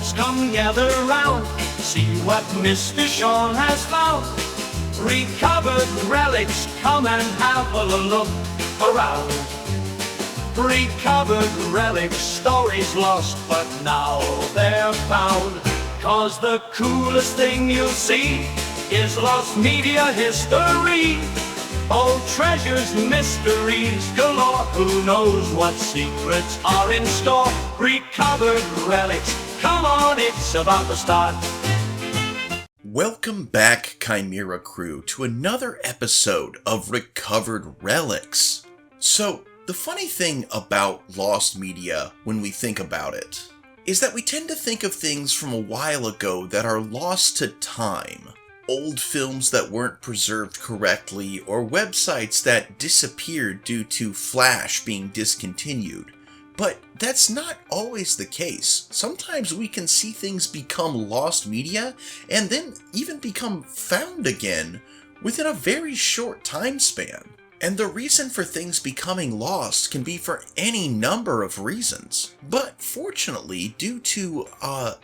Let's come gather round, see what Mr. Sean has found. Recovered relics, come and have a look around. Recovered relics, stories lost, but now they're found. 'Cause the coolest thing you'll see is lost media history. Old treasures, mysteries galore. Who knows what secrets are in store? Recovered relics, come on, it's about to start. Welcome back, Chimera crew, to another episode of Recovered Relics. So, the funny thing about lost media, when we think about it, is that we tend to think of things from a while ago that are lost to time. Old films that weren't preserved correctly, or websites that disappeared due to Flash being discontinued. But that's not always the case. Sometimes we can see things become lost media, and then even become found again within a very short time span. And the reason for things becoming lost can be for any number of reasons. But fortunately, due to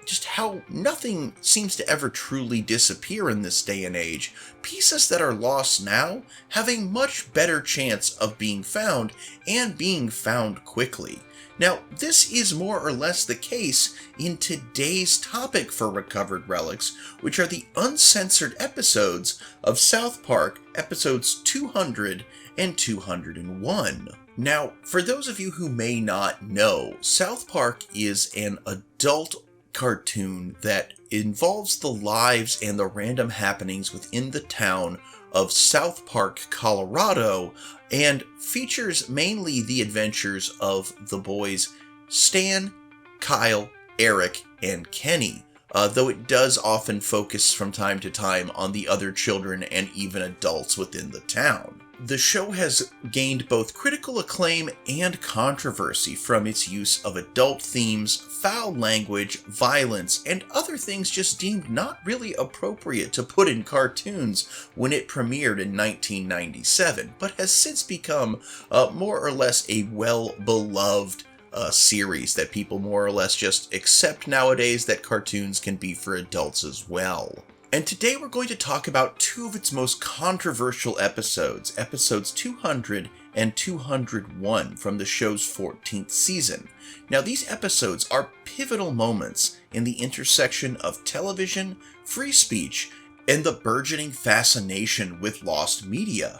just how nothing seems to ever truly disappear in this day and age, pieces that are lost now have a much better chance of being found, and being found quickly. Now, this is more or less the case in today's topic for Recovered Relics, which are the uncensored episodes of South Park, episodes 200 and 201. Now, for those of you who may not know, South Park is an adult cartoon that involves the lives and the random happenings within the town of South Park, Colorado, and features mainly the adventures of the boys Stan, Kyle, Eric, and Kenny, though it does often focus from time to time on the other children and even adults within the town. The show has gained both critical acclaim and controversy from its use of adult themes, foul language, violence, and other things just deemed not really appropriate to put in cartoons when it premiered in 1997, but has since become more or less a well-beloved series that people more or less just accept nowadays that cartoons can be for adults as well. And today we're going to talk about two of its most controversial episodes, episodes 200 and 201 from the show's 14th season. Now, these episodes are pivotal moments in the intersection of television, free speech, and the burgeoning fascination with lost media.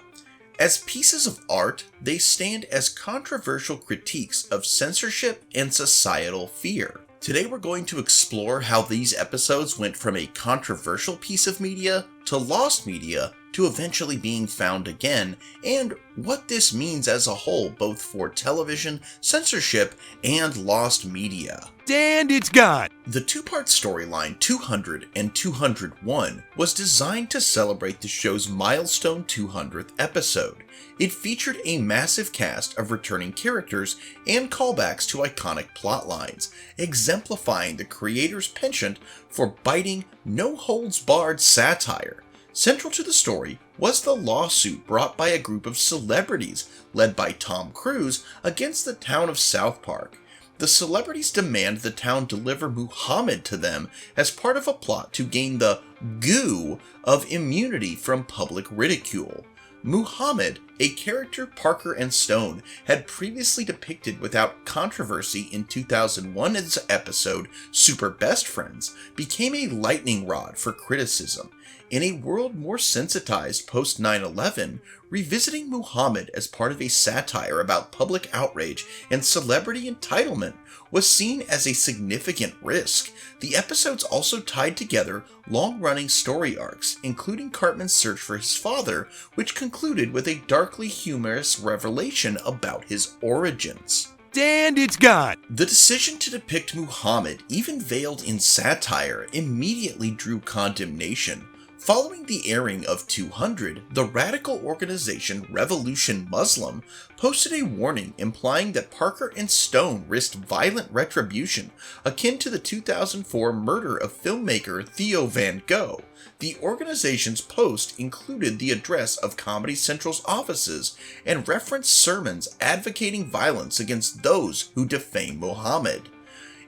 As pieces of art, they stand as controversial critiques of censorship and societal fear. Today we're going to explore how these episodes went from a controversial piece of media to lost media to eventually being found again, and what this means as a whole both for television, censorship, and lost media. And it's gone! The two-part storyline 200 and 201 was designed to celebrate the show's milestone 200th episode. It featured a massive cast of returning characters and callbacks to iconic plotlines, exemplifying the creator's penchant for biting, no-holds-barred satire. Central to the story was the lawsuit brought by a group of celebrities, led by Tom Cruise, against the town of South Park. The celebrities demand the town deliver Muhammad to them as part of a plot to gain the goo of immunity from public ridicule. Muhammad, a character Parker and Stone had previously depicted without controversy in 2001's episode Super Best Friends, became a lightning rod for criticism. In a world more sensitized post 9/11, revisiting Muhammad as part of a satire about public outrage and celebrity entitlement was seen as a significant risk. The episodes also tied together long-running story arcs, including Cartman's search for his father, which concluded with a darkly humorous revelation about his origins. And it's gone! The decision to depict Muhammad, even veiled in satire, immediately drew condemnation. Following the airing of 200, the radical organization Revolution Muslim posted a warning implying that Parker and Stone risked violent retribution akin to the 2004 murder of filmmaker Theo Van Gogh. The organization's post included the address of Comedy Central's offices and referenced sermons advocating violence against those who defame Muhammad.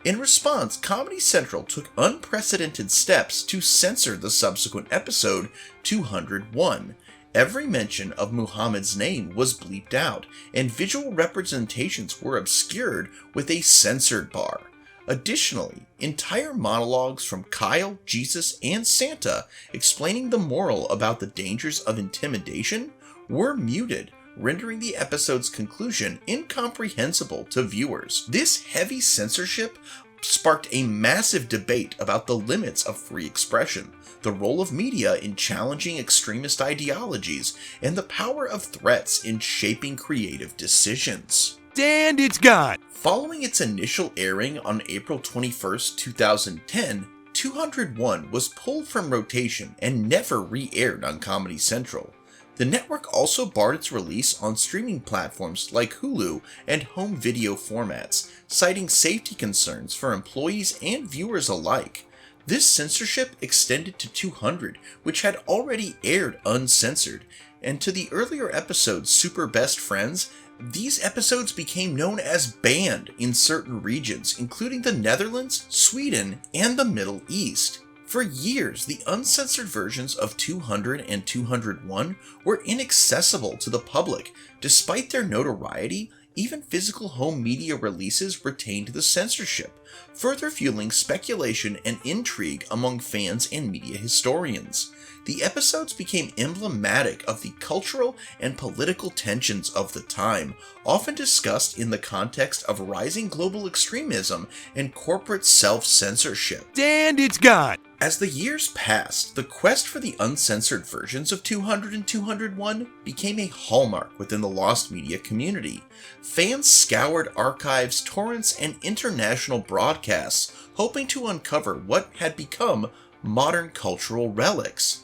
In response, Comedy Central took unprecedented steps to censor the subsequent episode 201. Every mention of Muhammad's name was bleeped out, and visual representations were obscured with a censored bar. Additionally, entire monologues from Kyle, Jesus, and Santa explaining the moral about the dangers of intimidation were muted, rendering the episode's conclusion incomprehensible to viewers. This heavy censorship sparked a massive debate about the limits of free expression, the role of media in challenging extremist ideologies, and the power of threats in shaping creative decisions. And it's gone. Following its initial airing on April 21st, 2010, 201 was pulled from rotation and never re-aired on Comedy Central. The network also barred its release on streaming platforms like Hulu and home video formats, citing safety concerns for employees and viewers alike. This censorship extended to 200, which had already aired uncensored, and to the earlier episode Super Best Friends. These episodes became known as banned in certain regions, including the Netherlands, Sweden, and the Middle East. For years, the uncensored versions of 200 and 201 were inaccessible to the public. Despite their notoriety, even physical home media releases retained the censorship, further fueling speculation and intrigue among fans and media historians. The episodes became emblematic of the cultural and political tensions of the time, often discussed in the context of rising global extremism and corporate self-censorship. And it's gone. As the years passed, the quest for the uncensored versions of 200 and 201 became a hallmark within the lost media community. Fans scoured archives, torrents, and international broadcasts, hoping to uncover what had become modern cultural relics.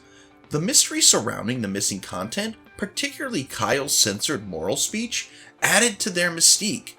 The mystery surrounding the missing content, particularly Kyle's censored moral speech, added to their mystique.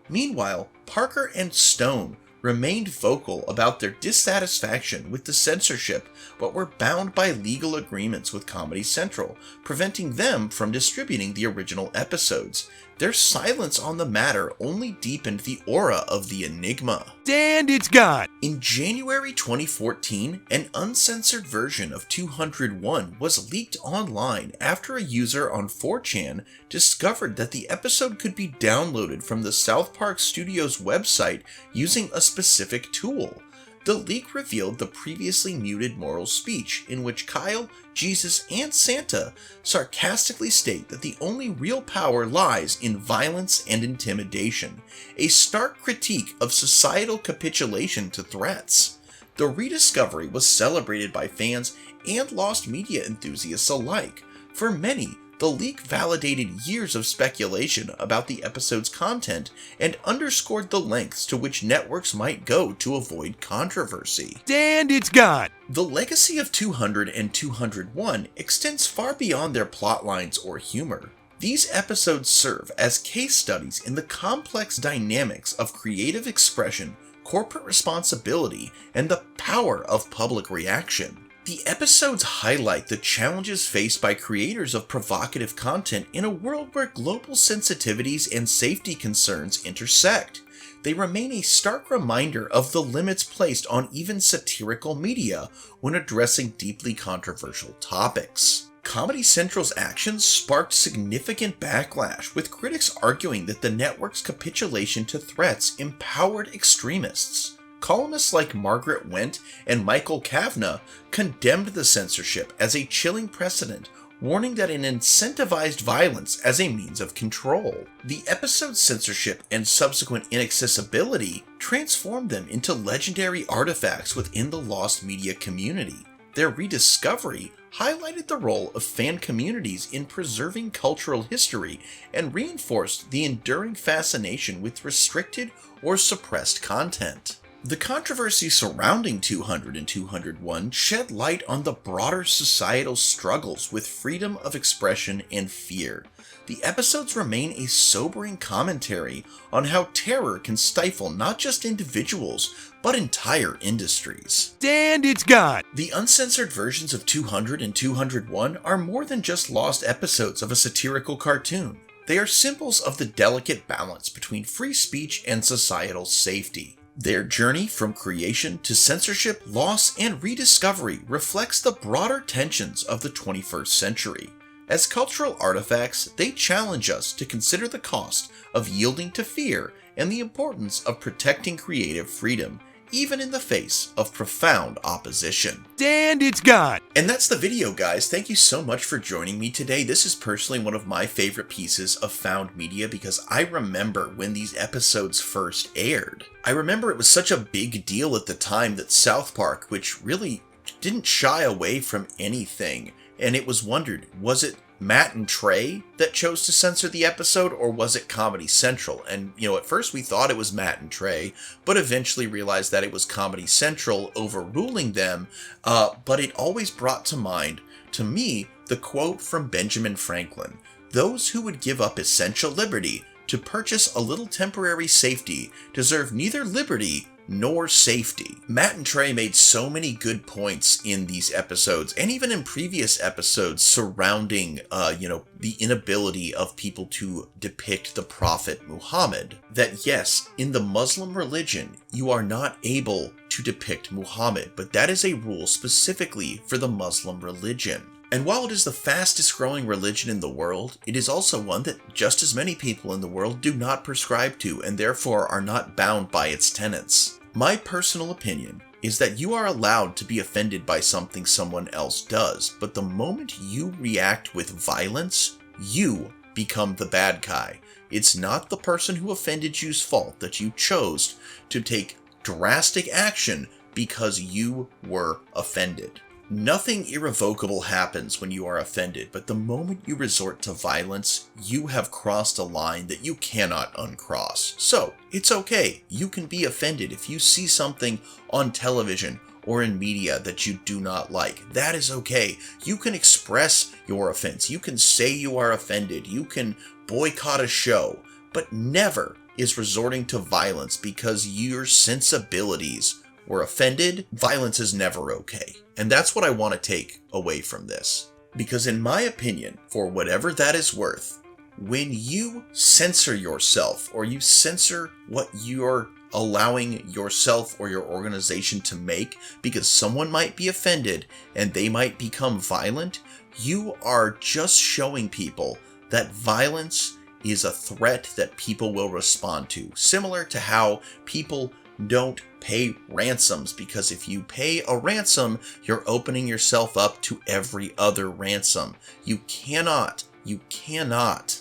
Meanwhile, Parker and Stone remained vocal about their dissatisfaction with the censorship, but were bound by legal agreements with Comedy Central, preventing them from distributing the original episodes. Their silence on the matter only deepened the aura of the enigma. And it's gone. In January 2014, an uncensored version of 201 was leaked online after a user on 4chan discovered that the episode could be downloaded from the South Park Studios website using a specific tool. The leak revealed the previously muted moral speech in which Kyle, Jesus, and Santa sarcastically state that the only real power lies in violence and intimidation, a stark critique of societal capitulation to threats. The rediscovery was celebrated by fans and lost media enthusiasts alike. For many, the leak validated years of speculation about the episode's content and underscored the lengths to which networks might go to avoid controversy. And it's gone. The legacy of 200 and 201 extends far beyond their plotlines or humor. These episodes serve as case studies in the complex dynamics of creative expression, corporate responsibility, and the power of public reaction. The episodes highlight the challenges faced by creators of provocative content in a world where global sensitivities and safety concerns intersect. They remain a stark reminder of the limits placed on even satirical media when addressing deeply controversial topics. Comedy Central's actions sparked significant backlash, with critics arguing that the network's capitulation to threats empowered extremists. Columnists like Margaret Wendt and Michael Kavanagh condemned the censorship as a chilling precedent, warning that it incentivized violence as a means of control. The episode's censorship and subsequent inaccessibility transformed them into legendary artifacts within the lost media community. Their rediscovery highlighted the role of fan communities in preserving cultural history and reinforced the enduring fascination with restricted or suppressed content. The controversy surrounding 200 and 201 shed light on the broader societal struggles with freedom of expression and fear. The episodes remain a sobering commentary on how terror can stifle not just individuals, but entire industries. And it's gone. The uncensored versions of 200 and 201 are more than just lost episodes of a satirical cartoon. They are symbols of the delicate balance between free speech and societal safety. Their journey from creation to censorship, loss, and rediscovery reflects the broader tensions of the 21st century. As cultural artifacts, they challenge us to consider the cost of yielding to fear and the importance of protecting creative freedom, even in the face of profound opposition. And it's gone. And that's the video, guys. Thank you so much for joining me today. This is personally one of my favorite pieces of found media because I remember when these episodes first aired. I remember it was such a big deal at the time that South Park, which really didn't shy away from anything, and it was wondered, was it Matt and Trey that chose to censor the episode, or was it Comedy Central? And, at first we thought it was Matt and Trey, but eventually realized that it was Comedy Central overruling them, but it always brought to mind, to me, the quote from Benjamin Franklin: "Those who would give up essential liberty to purchase a little temporary safety deserve neither liberty nor safety." Matt and Trey made so many good points in these episodes, and even in previous episodes surrounding, the inability of people to depict the Prophet Muhammad, that yes, in the Muslim religion, you are not able to depict Muhammad, but that is a rule specifically for the Muslim religion. And while it is the fastest growing religion in the world, it is also one that just as many people in the world do not prescribe to and therefore are not bound by its tenets. My personal opinion is that you are allowed to be offended by something someone else does, but the moment you react with violence, you become the bad guy. It's not the person who offended you's fault that you chose to take drastic action because you were offended. Nothing irrevocable happens when you are offended, but the moment you resort to violence, you have crossed a line that you cannot uncross. So, it's okay. You can be offended if you see something on television or in media that you do not like. That is okay. You can express your offense. You can say you are offended. You can boycott a show, but never is resorting to violence because your sensibilities were offended. Violence is never okay. And that's what I want to take away from this. Because in my opinion, for whatever that is worth, when you censor yourself or you censor what you're allowing yourself or your organization to make because someone might be offended and they might become violent, you are just showing people that violence is a threat that people will respond to. Similar to how people don't pay ransoms, because if you pay a ransom, you're opening yourself up to every other ransom. You cannot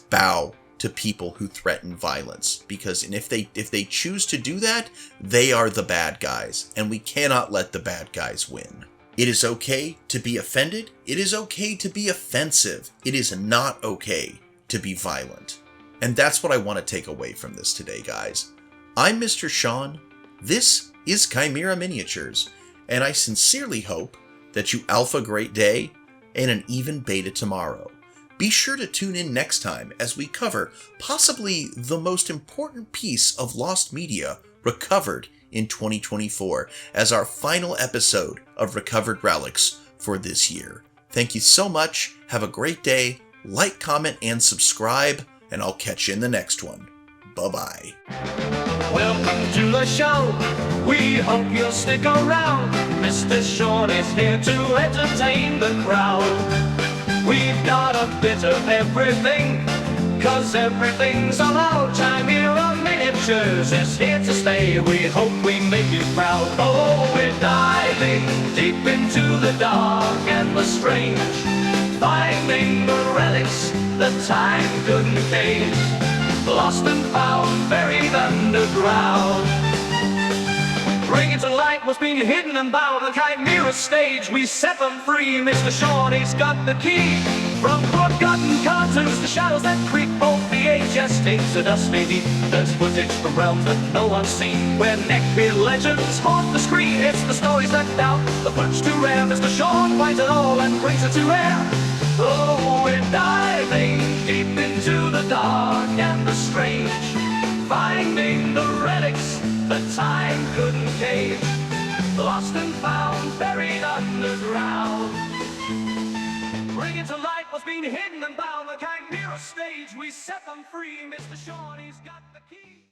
bow to people who threaten violence, because if they choose to do that, they are the bad guys, and we cannot let the bad guys win. It is okay to be offended. It is okay to be offensive. It is not okay to be violent. And that's what I want to take away from this today, guys. I'm Mr. Sean. This is Chimera Miniatures, and I sincerely hope that you alpha great day and an even beta tomorrow. Be sure to tune in next time as we cover possibly the most important piece of lost media recovered in 2024 as our final episode of Recovered Relics for this year. Thank you so much, have a great day, like, comment, and subscribe, and I'll catch you in the next one. Bye-bye. Welcome to the show. We hope you'll stick around. Mr. Sean is here to entertain the crowd. We've got a bit of everything, 'cause everything's allowed. Chimera Miniatures is here to stay. We hope we make you proud. Oh, we're diving deep into the dark and the strange, finding the relics that time couldn't cage. Lost and found, buried underground. Bring it to light what's been hidden and bound. The Chimera stage, we set them free. Mr. Sean, he's got the key. From forgotten cartoons to shadows that creep, both VHS tapes to dusty deep. There's footage from realms that no one's seen, where neckbeard legends haunt the screen. It's the stories that doubt, the punch too rare. Mr. Sean finds it all and brings it to air. Oh, we're diving deep into the dark and the strange, finding the relics that time couldn't cage. Lost and found, buried underground. Bring it to light what's been hidden and bound. The Chimera stage, we set them free. Mr. Sean, he's got the key.